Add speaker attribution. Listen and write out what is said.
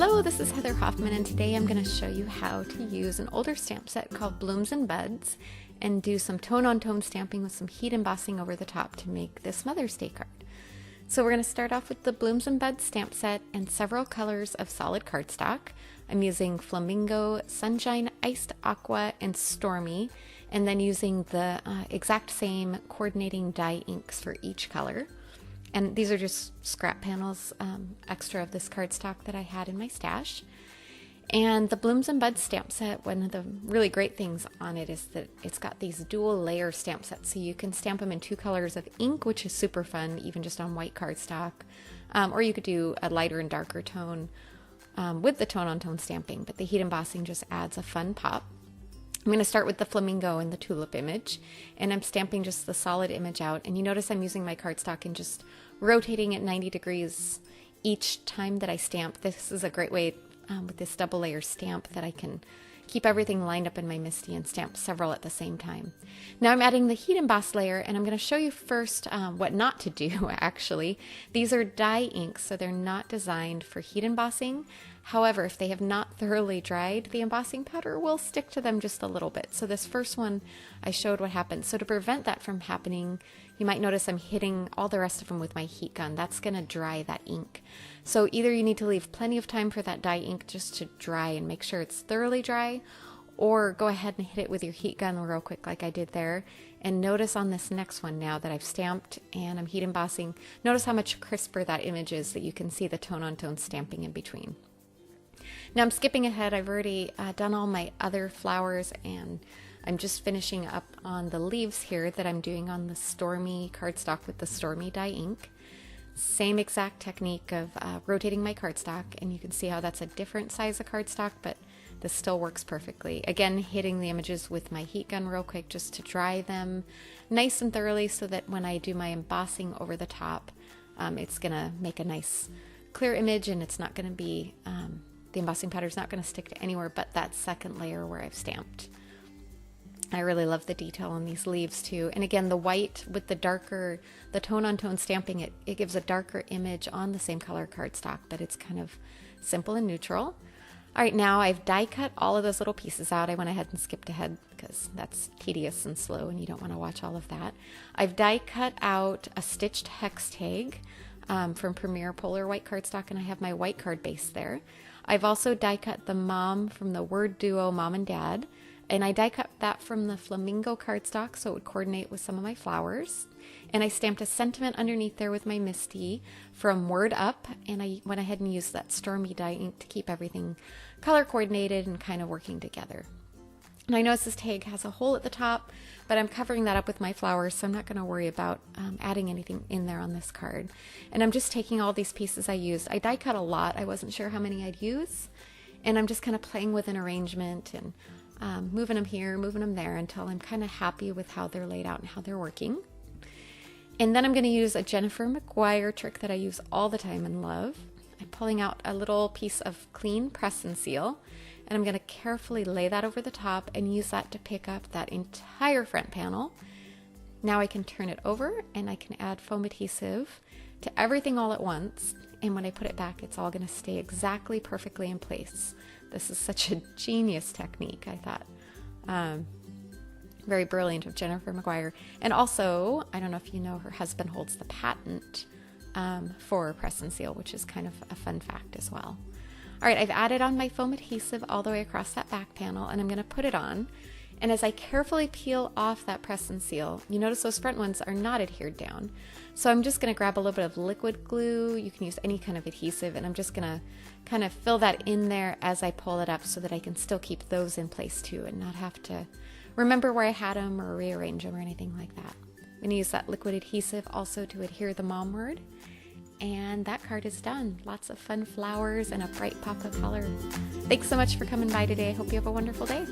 Speaker 1: Hello, this is Heather Hoffman, and today I'm going to show you how to use an older stamp set called Blooms and Buds and do some tone-on-tone stamping with some heat embossing over the top to make this Mother's Day card. So we're going to start off with the Blooms and Buds stamp set and several colors of solid cardstock. I'm using Flamingo, Sunshine, Iced Aqua, and Stormy, and then using the exact same coordinating dye inks for each color. And these are just scrap panels, extra of this cardstock that I had in my stash. And the Blooms and Buds stamp set, one of the really great things on it is that it's got these dual layer stamp sets. So you can stamp them in two colors of ink, which is super fun, even just on white cardstock. Or you could do a lighter and darker tone with the tone-on-tone stamping, but the heat embossing just adds a fun pop. I'm going to start with the flamingo and the tulip image, and I'm stamping just the solid image out. And you notice I'm using my cardstock and just rotating it 90 degrees each time that I stamp. This is a great way with this double layer stamp that I can keep everything lined up in my MISTI and stamp several at the same time. Now I'm adding the heat emboss layer, and I'm going to show you first what not to do actually. These are dye inks, so they're not designed for heat embossing. However, if they have not thoroughly dried, the embossing powder will stick to them just a little bit. So this first one, I showed what happened. So to prevent that from happening, you might notice I'm hitting all the rest of them with my heat gun. That's going to dry that ink. So either you need to leave plenty of time for that dye ink just to dry and make sure it's thoroughly dry, or go ahead and hit it with your heat gun real quick like I did there. And notice on this next one now that I've stamped and I'm heat embossing, notice how much crisper that image is, that you can see the tone-on-tone stamping in between. Now I'm skipping ahead. I've already done all my other flowers, and I'm just finishing up on the leaves here that I'm doing on the Stormy cardstock with the Stormy dye ink. Same exact technique of rotating my cardstock, and you can see how that's a different size of cardstock, but this still works perfectly. Again, hitting the images with my heat gun real quick just to dry them nice and thoroughly so that when I do my embossing over the top, it's gonna make a nice clear image, and it's not gonna be the embossing powder is not going to stick to anywhere but that second layer where I've stamped. I really love the detail on these leaves too. And again, the white with the darker, the tone-on-tone stamping, it gives a darker image on the same color cardstock, but it's kind of simple and neutral. All right, now I've die cut all of those little pieces out. I went ahead and skipped ahead because that's tedious and slow and you don't want to watch all of that. I've die cut out a stitched hex tag from Premier Polar white cardstock, and I have my white card base there. I've also die cut the mom from the word duo Mom and Dad, and I die cut that from the flamingo cardstock so it would coordinate with some of my flowers. And I stamped a sentiment underneath there with my MISTI from Word Up, and I went ahead and used that Stormy dye ink to keep everything color coordinated and kind of working together. And I notice this tag has a hole at the top, but I'm covering that up with my flowers, so I'm not going to worry about adding anything in there on this card. And I'm just taking all these pieces I used. I die cut a lot. I wasn't sure how many I'd use. And I'm just kind of playing with an arrangement and moving them here, moving them there until I'm kind of happy with how they're laid out and how they're working. And then I'm going to use a Jennifer McGuire trick that I use all the time and love. I'm pulling out a little piece of clean press and seal, and I'm going to carefully lay that over the top and use that to pick up that entire front panel. Now I can turn it over and I can add foam adhesive to everything all at once, and when I put it back, it's all going to stay exactly perfectly in place. This is such a genius technique, I thought. Very brilliant of Jennifer McGuire. And also, I don't know if you know, her husband holds the patent for press and seal, which is kind of a fun fact as well. All right, I've added on my foam adhesive all the way across that back panel, and I'm going to put it on. And as I carefully peel off that press and seal, you notice those front ones are not adhered down. So I'm just going to grab a little bit of liquid glue. You can use any kind of adhesive, and I'm just going to kind of fill that in there as I pull it up so that I can still keep those in place too and not have to remember where I had them or rearrange them or anything like that. I'm going to use that liquid adhesive also to adhere the mom word. And that card is done. Lots of fun flowers and a bright pop of color. Thanks so much for coming by today. I hope you have a wonderful day.